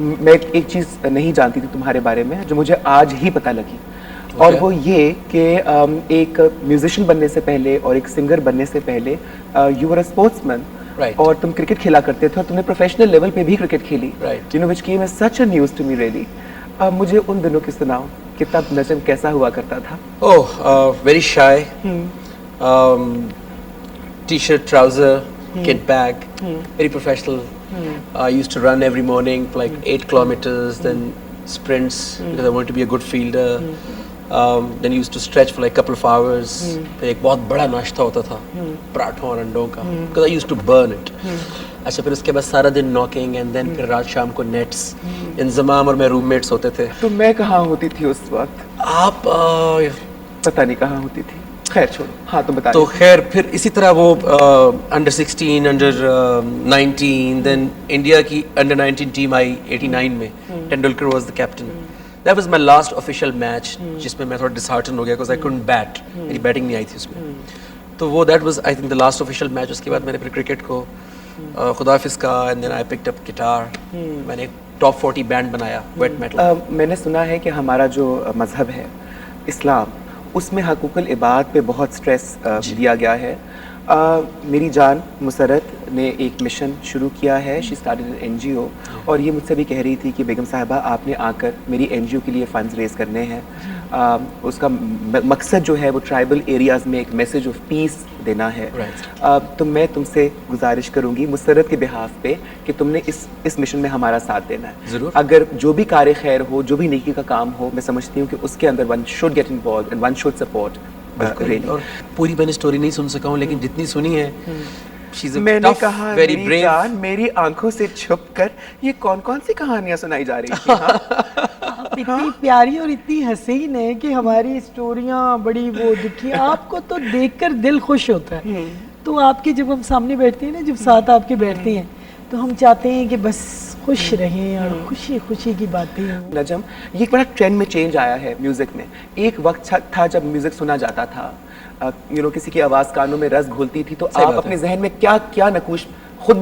میں ایک چیز نہیں جانتی تھی تمہارے بارے میں جو مجھے آج ہی پتہ لگی, اور وہ یہ کہ ایک میوزیشین بننے سے پہلے اور ایک سنگر بننے سے پہلے یو ور اے اسپورٹس مین, اور تم کرکٹ کھیلا کرتے تھے, اور تم نے پروفیشنل لیول پہ بھی کرکٹ کھیلی, you know, which came as such a news to me really. مجھے ان دنوں کی سناؤ کہ تب نجم کیسا ہوا کرتا تھا. Oh, very shy. T-shirt, trouser, kit bag, very professional. I used to run every morning for like 8 kilometers, then sprints because I wanted to be a good fielder. Then used to stretch for like a couple of hours. پھر ایک بہت بڑا ناشتہ ہوتا تھا پراٹھوں اور انڈوں کا, because I used to burn it. اچھا, پھر اس کے بعد سارا دن ناکنگ, اینڈ دین پھر رات شام کو نیٹس. انضمام اور میں روم میٹس ہوتے تھے. تو میں کہاں ہوتی تھی اس وقت؟ آپ پتہ نہیں کہاں ہوتی تھی. خیر چھوڑو, ہاں تم بتا. تو خیر پھر اسی طرح وہ انڈر 16, انڈر 19, دین انڈیا کی انڈر 19 ٹیم آئی 89 میں. Tendulkar was the captain. That was my last official match جس میں میں تھوڑا ڈسہارٹن ہو گیا بیکاز آئی کڈنٹ بیٹ, میری بیٹنگ نہیں آئی تھی اس میں. تو وہ that was I think the last official match. اس کے بعد میں نے پھر کرکٹ کو خداحافظ کہا, and then I picked up guitar. میں نے ٹاپ 40 بینڈ بنایا, ویٹ میٹل. میں نے سنا ہے کہ ہمارا جو مذہب ہے اسلام, اس میں حقوق العباد پہ بہت سٹریس دیا گیا ہے. میری جان مسرت نے ایک مشن شروع کیا ہے, شی اسٹارٹڈ این NGO, اور یہ مجھ سے بھی کہہ رہی تھی کہ بیگم صاحبہ آپ نے آ کر میری NGO کے لیے فنڈز ریز کرنے ہیں. اس کا مقصد جو ہے وہ ٹرائبل ایریاز میں ایک میسج آف پیس دینا ہے. تو میں تم سے گزارش کروں گی مسرت کے بہاف پہ کہ تم نے اس مشن میں ہمارا ساتھ دینا ہے. ضرور. اگر جو بھی کار خیر ہو, جو بھی نیکی کا کام ہو, میں سمجھتی ہوں کہ اس کے اندر one should get involved and one should support. اور پوری میں نے اسٹوری نہیں سن سکا ہوں, لیکن جتنی سنی ہے میں نے کہا میری جان میری آنکھوں سے چھپ کر یہ کون کون سی کہانیاں سنائی جا رہی تھی. اتنی پیاری اور اتنی حسین ہے کہ ہماری اسٹوریاں بڑی وہ دکھی. آپ کو تو دیکھ کر دل خوش ہوتا ہے. تو آپ کے جب ہم سامنے بیٹھتے ہیں نا, جب ساتھ آپ کے بیٹھتے ہیں, تو ہم چاہتے ہیں کہ بس خوش رہیں اور خوشی خوشی کی باتیں ہوں. نجم, یہ ایک بڑا ٹرینڈ میں چینج آیا ہے میوزک میں. ایک وقت تھا جب میوزک سنا جاتا تھا, یو نو, کسی کی آواز کانوں میں رس گھولتی تھی تو آپ اپنے ذہن میں کیا کیا نقوش خود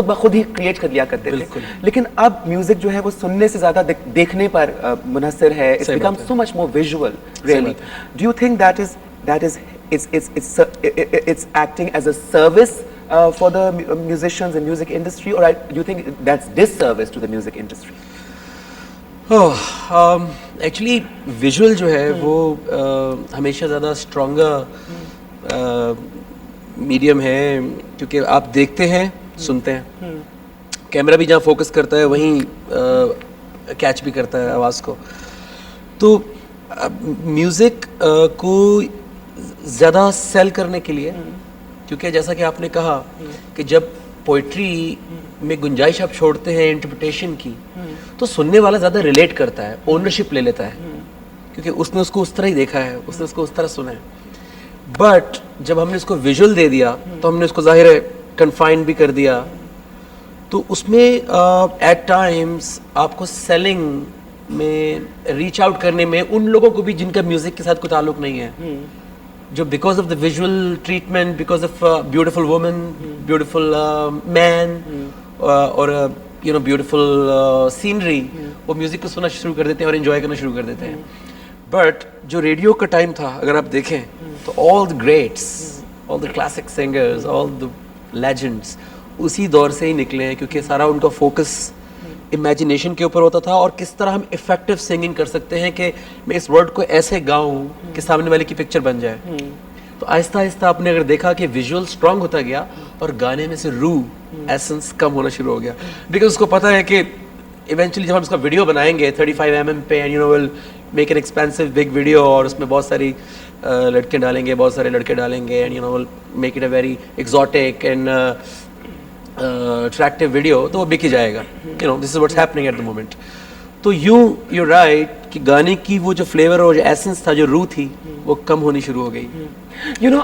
بخود ہی کریٹ کر لیا کرتے تھے. لیکن اب میوزک جو ہے وہ سننے سے زیادہ دیکھنے پر منحصر ہے. It's become so much more visual, really. Do you think it's acting as a service for the musicians and music industry, or do you think that's disservice to the music industry? Actually visual جو ہے وہ ہمیشہ زیادہ اسٹرانگر میڈیم ہے, کیونکہ آپ دیکھتے ہیں سنتے ہیں. کیمرہ بھی جہاں فوکس کرتا ہے وہیں کیچ بھی کرتا ہے آواز کو. تو میوزک کو زیادہ سیل کرنے کے لیے, کیونکہ جیسا کہ آپ نے کہا کہ جب پوئٹری میں گنجائش آپ چھوڑتے ہیں انٹرپریٹیشن کی, تو سننے والا زیادہ ریلیٹ کرتا ہے, اونرشپ لے لیتا ہے, کیونکہ اس نے اس کو اس طرح ہی دیکھا ہے, اس نے اس کو اس طرح سنا ہے. بٹ جب ہم نے اس کو ویژول دے دیا تو ہم نے اس کو ظاہر ہے کنفائن بھی کر دیا. تو اس میں ایٹ ٹائمس آپ کو سیلنگ میں, ریچ آؤٹ کرنے میں ان لوگوں کو بھی جن کا میوزک کے ساتھ کوئی تعلق نہیں ہے, جو because of the visual treatment, because of beautiful women, beautiful men, اور یو نو بیوٹیفل سینری, وہ میوزک کو سننا شروع کر دیتے ہیں اور انجوائے کرنا شروع کر دیتے ہیں. بٹ جو ریڈیو کا ٹائم تھا اگر آپ دیکھیں تو all the greats, all the classic singers, all the legends اسی دور سے ہی نکلے ہیں, کیونکہ سارا ان کا فوکس امیجنیشن کے اوپر ہوتا تھا, اور کس طرح ہم افیکٹو سنگنگ کر سکتے ہیں کہ میں اس ورڈ کو ایسے گاؤں کہ سامنے والے کی پکچر بن جائے. تو آہستہ آہستہ آپ نے اگر دیکھا کہ ویژول اسٹرانگ ہوتا گیا اور گانے میں سے روح ایسنس کم ہونا شروع ہو گیا, بیکاز اس کو پتہ ہے کہ ایونچولی جب ہم اس کا ویڈیو بنائیں گے 35mm پہ, and you know will make an expensive big video, اور اس میں بہت ساری لڑکے ڈالیں گے, بہت سارے لڑکے ڈالیں گے, and you know will make it a very exotic and attractive video, تو وہ بک ہی جائے گا. You know this is what's happening at the moment. تو یو رائٹ کہ گانے کی وہ جو فلیور اور جو ایسنس تھا, جو روح تھی, وہ کم ہونی شروع ہو گئی. یو نو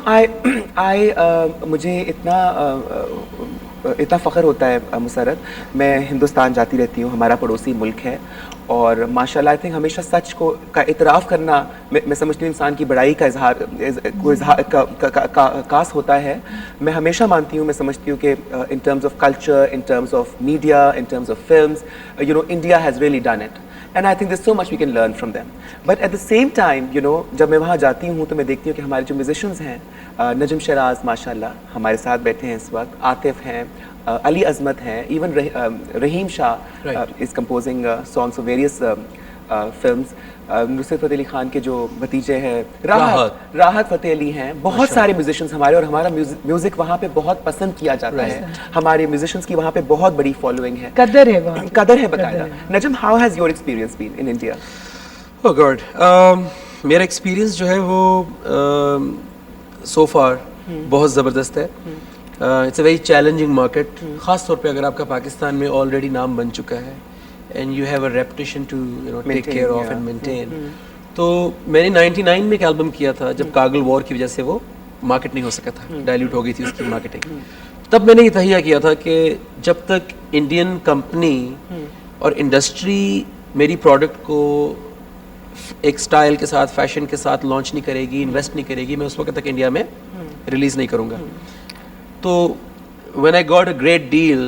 مجھے اتنا فخر ہوتا ہے مسرت, میں ہندوستان جاتی رہتی ہوں, ہمارا پڑوسی ملک ہے, اور ماشاء اللہ آئی تھنک ہمیشہ سچ کا اعتراف کرنا میں سمجھتی ہوں انسان کی بڑائی کا اظہار کاس ہوتا ہے. میں ہمیشہ مانتی ہوں, میں سمجھتی ہوں کہ in terms of culture, in terms of media, in terms of films, you know India has really done it, and I think there so much we can learn from them. But at the same time, you know, جب میں وہاں جاتی ہوں تو میں دیکھتی ہوں کہ ہمارے جو میوزیشنز ہیں, نجم شراز ماشاء اللہ ہمارے ساتھ بیٹھے ہیں اس وقت, عاطف ہیں, علی عظمت ہیں, even Rahim Shah is composing songs of various films, Nusrat Fateh Ali Khan کے جو بھتیجے ہیں راحت فتح علی ہیں, بہت سارے میوزیشنز ہمارے, اور ہمارا میوزک وہاں پہ بہت پسند کیا جاتا ہے, ہمارے میوزیشنز کی وہاں پہ بہت بڑی فالوئنگ ہے, قدر ہے باقاعدہ. Najam, how has your experience been in India? Oh God, میرا ایکسپیرینس جو ہے وہ سو فار بہت زبردست ہے. It's a very challenging market, خاص طور پہ اگر آپ کا پاکستان میں آلریڈی نام بن چکا ہے, and you have a reputation to you know take care of and maintain. تو میں نے 99 میں ایک البم کیا تھا, جب کارگل وار کی وجہ سے وہ مارکیٹ نہیں ہو سکا تھا, ڈائلیوٹ ہو گئی تھی اس کی مارکیٹنگ. تب میں نے یہ تہیہ کیا تھا کہ جب تک انڈین کمپنی اور انڈسٹری میری پروڈکٹ کو ایک سٹائل کے ساتھ, فیشن کے ساتھ لانچ نہیں کرے گی, انویسٹ نہیں کرے گی, میں اس وقت تک انڈیا میں ریلیز نہیں کروں گا. تو when I got a great deal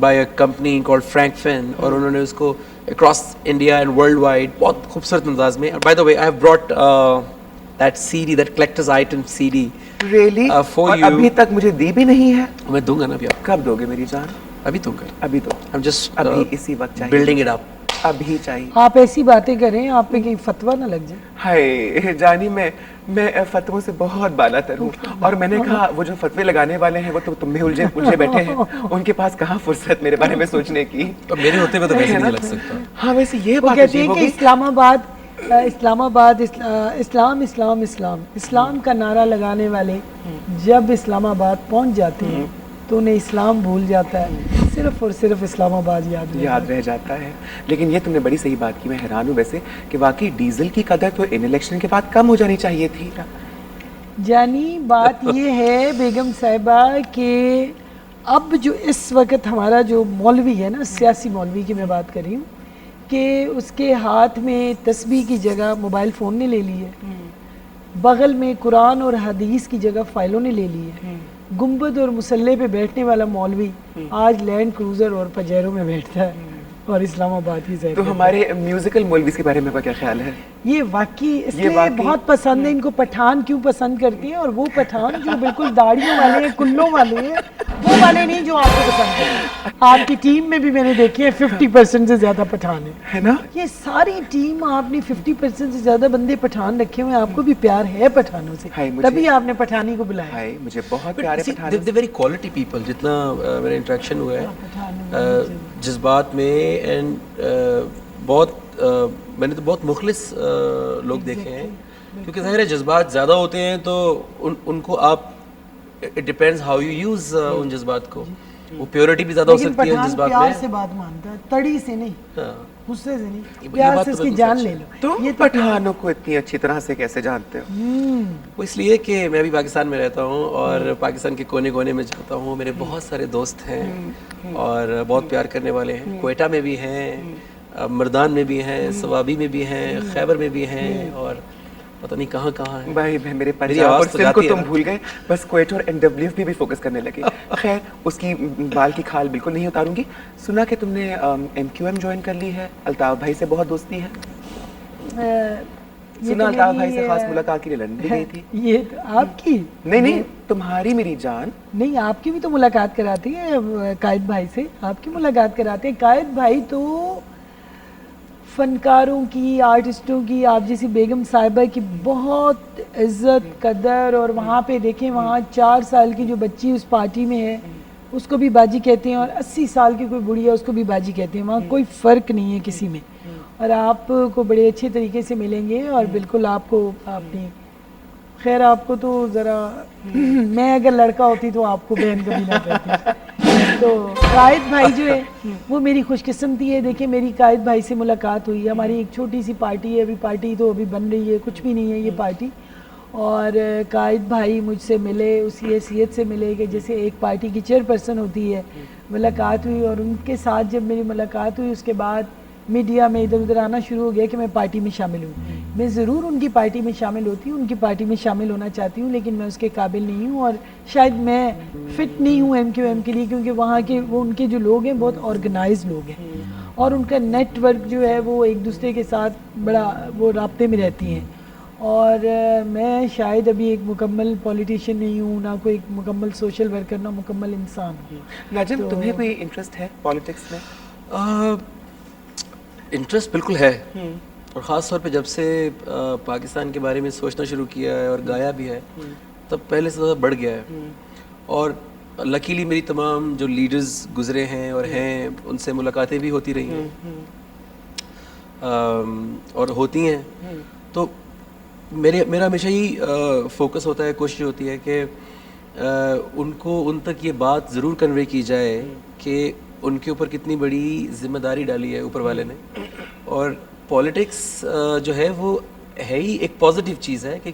by a company called Frank Finn, اور انہوں نے اس کو across India and worldwide بہت خوبصورت انداز میں, by the way I have brought that CD, that collector's item CD really for you. ابھی تک مجھے دی بھی نہیں ہے. میں دوں گا نا ابھی. آپ کب دو گے میری جان؟ ابھی دوں گا. ابھی دو. I'm just ابھی اسی وقت چاہیے, building it up. ابھی چاہیے. آپ ایسی باتیں کریں, آپ پہ کہیں فتویٰ نہ لگ جائے. ہائے جانی, میں فتووں سے بہت بالا تر ہوں, اور میں نے کہا وہ جو فتوے لگانے والے ہیں وہ تو تم میں الجھے بیٹھے ہیں, ان کے پاس کہاں فرصت میرے بارے میں سوچنے کی. میرے ہوتے ہوئے تو ویسے نہیں لگ سکتا. ہاں ویسے یہ وہ بات کہتے ہیں کہ اسلام آباد اسلام اسلام اسلام اسلام کا نعرہ لگانے والے جب اسلام آباد پہنچ جاتے ہیں تو انہیں اسلام بھول جاتا ہے, صرف اور صرف اسلام آباد یاد رہ جاتا ہے. لیکن یہ تم نے بڑی صحیح بات کی, میں حیران ہوں ویسے کہ واقعی ڈیزل کی قدر تو ان الیکشن کے بعد کم ہو جانی چاہیے تھی. جانی بات یہ ہے بیگم صاحبہ کہ اب جو اس وقت ہمارا جو مولوی ہے نا, سیاسی مولوی کی میں بات کر رہی ہوں, کہ اس کے ہاتھ میں تسبیح کی جگہ موبائل فون نے لے لی ہے, بغل میں قرآن اور حدیث کی جگہ فائلوں نے لے لی ہے, گنبد اور مسلح پہ بیٹھنے والا مولوی آج لینڈ کروزر اور پجیرو میں بیٹھتا ہے اور اسلام آباد کی زیادہ. تو ہمارے میوزیکل مولویز کے بارے میں کیا خیال ہے؟ یہ واقعی اس لیے بہت پسند ہے ان کو. پٹھان کیوں پسند کرتے ہیں, اور وہ پٹھان جو بالکل داڑھیوں والے ہیں, کلوں والے ہیں, وہ والے نہیں جو آپ کو پسند ہیں. آپ کی ٹیم میں بھی میں نے دیکھی ہے 50% سے زیادہ پٹھان ہے نا. یہ ساری ٹیم آپ نے 50% سے زیادہ بندے پٹھان رکھے ہوئے ہیں. آپ کو بھی پیار ہے پٹھانوں سے, تبھی آپ نے پٹھانی کو بلایا. مجھے بہت پیار ہے Pathan. They're very quality people. جتنا میرا انٹریکشن ہوا ہے جذبات میں, اینڈ بہت میں نے تو بہت مخلص لوگ دیکھے ہیں, کیونکہ ظاہر ہے جذبات زیادہ ہوتے ہیں تو ان کو آپ it depends how you use ان جذبات کو. وہ پیورٹی بھی زیادہ ہو سکتی ہے ان جذبات میں. پیار سے بات مانتا ہے, تڑی سے نہیں, غصے سے نہیں, پیار سے اس کی جان لے لو. تو یہ پٹھانوں کو اتنی اچھی طرح سے کیسے جانتے ہو؟ وہ اس لیے کہ میں بھی پاکستان میں رہتا ہوں اور پاکستان کے کونے کونے میں جاتا ہوں. میرے بہت سارے دوست ہیں اور بہت پیار کرنے والے ہیں. کوئٹہ میں بھی ہیں, مردان میں بھی ہیں, سوابی میں بھی ہیں, خیبر میں بھی ہیں, اور پتہ نہیں کہاں کہاں ہے. بھائی میرے پنجاب اور سندھ کو تم بھول گئے, بس کوئٹہ اور NWF بھی فوکس کرنے لگے. خیر اس کی بال کی کھال بالکل نہیں اتاروں گی. سنا کہ تم نے MQM جوائن کر لی ہے, الطاف بھائی سے بہت دوستی ہے. سنا الطاف بھائی سے خاص ملاقات کے لیے لندن بھی گئی تھی. یہ آپ کی نہیں تمہاری میری جان. نہیں, آپ کی بھی تو ملاقات کراتی ہے قائد بھائی سے, آپ کی ملاقات کراتے ہیں. قائد بھائی تو فنکاروں کی, آرٹسٹوں کی, آپ جیسی بیگم صاحبہ کی بہت عزت قدر. اور وہاں پہ دیکھیں, وہاں 4 سال کی جو بچی اس پارٹی میں ہے اس کو بھی باجی کہتے ہیں, اور 80 سال کی کوئی بڑھیا اس کو بھی باجی کہتے ہیں. وہاں کوئی فرق نہیں ہے کسی میں, اور آپ کو بڑے اچھے طریقے سے ملیں گے. اور بالکل آپ کو اپنی خیر, آپ کو تو ذرا میں اگر لڑکا ہوتی تو آپ کو بہن کبھی نہ کہتی. تو قائد بھائی جو ہے وہ میری خوش قسمتی ہے. دیکھیں میری قائد بھائی سے ملاقات ہوئی, ہماری ایک چھوٹی سی پارٹی ہے, ابھی پارٹی تو ابھی بن رہی ہے, کچھ بھی نہیں ہے یہ پارٹی. اور قائد بھائی مجھ سے ملے, اسی حیثیت سے ملے کہ جیسے ایک پارٹی کی چیئر پرسن ہوتی ہے. ملاقات ہوئی, اور ان کے ساتھ جب میری ملاقات ہوئی اس کے بعد میڈیا میں ادھر ادھر آنا شروع ہو گیا کہ میں پارٹی میں شامل ہوں. میں ضرور ان کی پارٹی میں شامل ہوتی ہوں, ان کی پارٹی میں شامل ہونا چاہتی ہوں, لیکن میں اس کے قابل نہیں ہوں, اور شاید میں فٹ نہیں ہوں ایم کیو ایم کے لیے, کیونکہ وہاں کے وہ ان کے جو لوگ ہیں بہت آرگنائز لوگ ہیں, اور ان کا نیٹ ورک جو ہے وہ ایک دوسرے کے ساتھ بڑا وہ رابطے میں رہتی ہیں. اور میں شاید ابھی ایک مکمل پولیٹیشین نہیں ہوں, نہ کوئی ایک مکمل سوشل ورکر, نہ مکمل انسان ہوں. نجم, تمہیں کوئی انٹرسٹ ہے پالیٹکس میں؟ انٹرسٹ بالکل ہے, اور خاص طور پہ جب سے پاکستان کے بارے میں سوچنا شروع کیا ہے اور گایا بھی ہے تب پہلے سے زیادہ بڑھ گیا ہے. اور لکیلی میری تمام جو لیڈرز گزرے ہیں اور ہیں ان سے ملاقاتیں بھی ہوتی رہی ہیں اور ہوتی ہیں. تو میرا ہمیشہ ہی فوکس ہوتا ہے, کوشش ہوتی ہے کہ ان کو ان تک یہ بات ضرور کنوے کی جائے کہ ان کے اوپر کتنی بڑی ذمہ داری ڈالی ہے اوپر والے نے. اور پولیٹکس جو ہے وہ ہے ہی ایک پازیٹیو چیز ہے کہ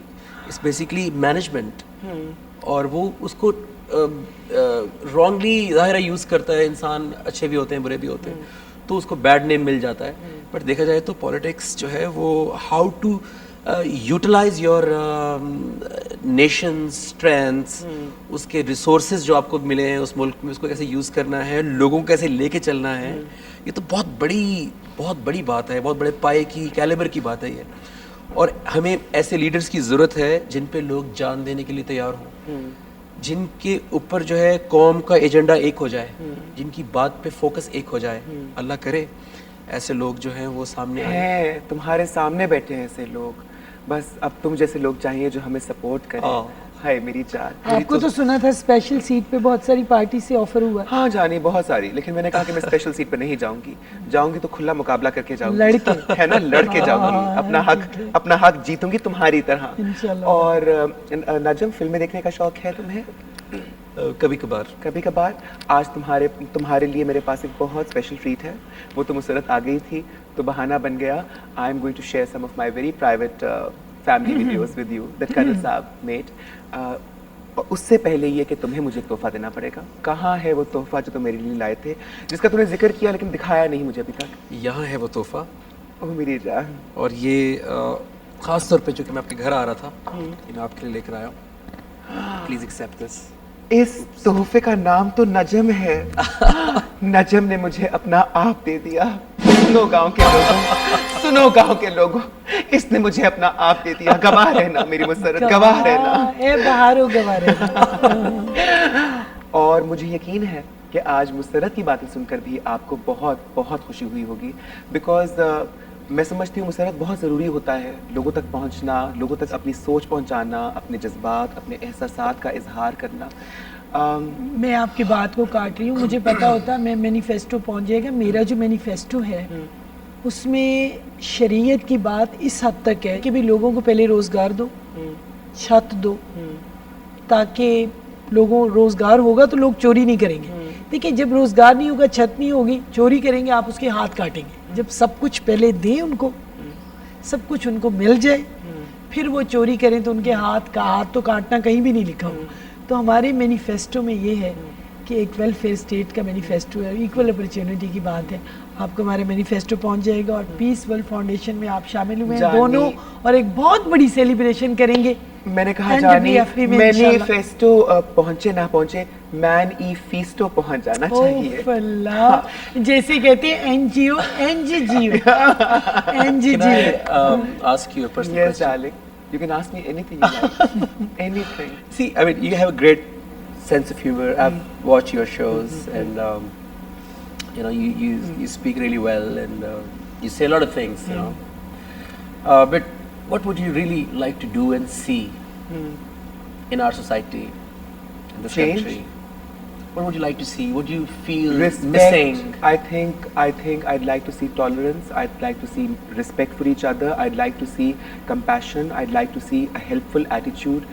اٹس بیسیکلی مینجمنٹ, اور وہ اس کو رانگلی ظاہرہ یوز کرتا ہے انسان, اچھے بھی ہوتے ہیں برے بھی ہوتے ہیں, تو اس کو بیڈ نیم مل جاتا ہے. بٹ دیکھا جائے تو پولیٹکس جو ہے وہ how to utilize your nation strengths, اس کے ریسورسز جو آپ کو ملے ہیں اس ملک میں, اس کو کیسے یوز کرنا ہے, لوگوں کو کیسے لے کے چلنا ہے, یہ تو بہت بڑی بات ہے, بہت بڑے پائے کی کیلیبر کی بات ہے یہ. اور ہمیں ایسے لیڈرز کی ضرورت ہے جن پہ لوگ جان دینے کے لیے تیار ہوں, جن کے اوپر جو ہے قوم کا ایجنڈا ایک ہو جائے, جن کی بات پہ فوکس ایک ہو جائے. اللہ کرے ایسے لوگ جو ہیں وہ سامنے ہیں, تمہارے سامنے بیٹھے ہیں ایسے لوگ, بس اب تم جیسے لوگ چاہیے جو ہمیں سپورٹ کریں. ہائے میری جان. آپ کو تو سنا تھا اسپیشل سیٹ پہ بہت ساری پارٹی سے آفر ہوا. ہاں جانی, بہت ساری, لیکن میں نے کہا کہ میں اسپیشل سیٹ پہ نہیں جاؤں گی تو کھلا مقابلہ کر کے جاؤں گی, لڑ کے, ہے نا, لڑ کے جاؤں گی, اپنا حق جیتوں گی تمہاری طرح. اور نجم, فلمیں دیکھنے کا شوق ہے تمہیں؟ کبھی کبھار. آج تمہارے لیے میرے پاس ایک بہت اسپیشل ٹریٹ ہے. وہ تو مسرت آ گئی تھی تو بہانہ بن گیا. I am going to share some of my very private family videos with you that colonel صاحب میڈ. اس سے پہلے یہ کہ تمہیں مجھے تحفہ دینا پڑے گا. کہاں ہے وہ تحفہ جو تم میرے لیے لائے تھے, جس کا تم نے ذکر کیا لیکن دکھایا نہیں مجھے ابھی تک؟ یہاں ہے وہ تحفہ. اوہ میری جان. اور یہ خاص طور پہ چونکہ میں آپ کے گھر آ رہا تھا, میں آپ کے لیے لے کر آیا ہوں. Please accept this. اس تحفے کا نام تو نجم ہے. نجم نے مجھے اپنا آپ دے دیا. سنو گاؤں کے لوگوں, اس نے مجھے اپنا آپ دے دیا. گواہ رہنا میری مسرت, گواہ رہنا. اے بہارو گواہ رہنا. اور مجھے یقین ہے کہ آج مسرت کی باتیں سن کر بھی آپ کو بہت بہت خوشی ہوئی ہوگی, بیکاز میں سمجھتی ہوں مسرت بہت ضروری ہوتا ہے, لوگوں تک پہنچنا, لوگوں تک اپنی سوچ پہنچانا, اپنے جذبات, اپنے احساسات کا اظہار کرنا. میں آپ کی بات کو کاٹ رہی ہوں, مجھے پتا ہوتا میں مینیفیسٹو پہنچ جائے گا. میرا جو مینیفیسٹو ہے اس میں شریعت کی بات اس حد تک ہے کہ بھی لوگوں کو پہلے روزگار دو, چھت دو, تاکہ لوگوں روزگار ہوگا تو لوگ چوری نہیں کریں گے. دیکھیں جب روزگار نہیں ہوگا, چھت نہیں ہوگی, چوری کریں گے, آپ اس کے ہاتھ کاٹیں گے. جب سب کچھ پہلے دیں ان کو, سب کچھ ان کو مل جائے, پھر وہ چوری کریں تو ان کے ہاتھ تو کاٹنا کہیں بھی نہیں لکھا ہو. تو ہمارے مینیفیسٹو میں یہ ہے کہ ایک ویلفیئر اسٹیٹ کا مینیفیسٹو ہے, ایکول اپرچونٹی کی بات ہے. آپ کو ہمارے مینیفیسٹو پہنچ جائے گا, اور پیس ورلڈ فاؤنڈیشن میں آپ شامل ہوئے ہیں دونوں, اور ایک بہت بڑی سیلیبریشن کریں گے. میں نے کہا جانی, مینیفیسٹو پہنچے نہ پہنچے, مین ای فیسٹو پہنچ جانا چاہیے. اللہ, جیسے کہتے ہیں N G O, N G G ask you a personal Yes, question? darling. You can ask me anything you like. Anything. See, I mean, you have a great sense of humor. I've watched your shows, and you know, you speak really well, and You say a lot of things, you know. But what would you really like to do and see in our society, in this Change? country? What would you like to see? What do you feel Respect. missing? I think I'd like to see tolerance. I'd like to see respect for each other. I'd like to see compassion. I'd like to see a helpful attitude.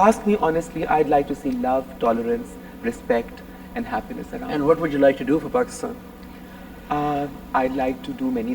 ask me honestly, I'd like to see love, tolerance, respect and happiness around. And what would you like to do for Pakistan? I'd like to do many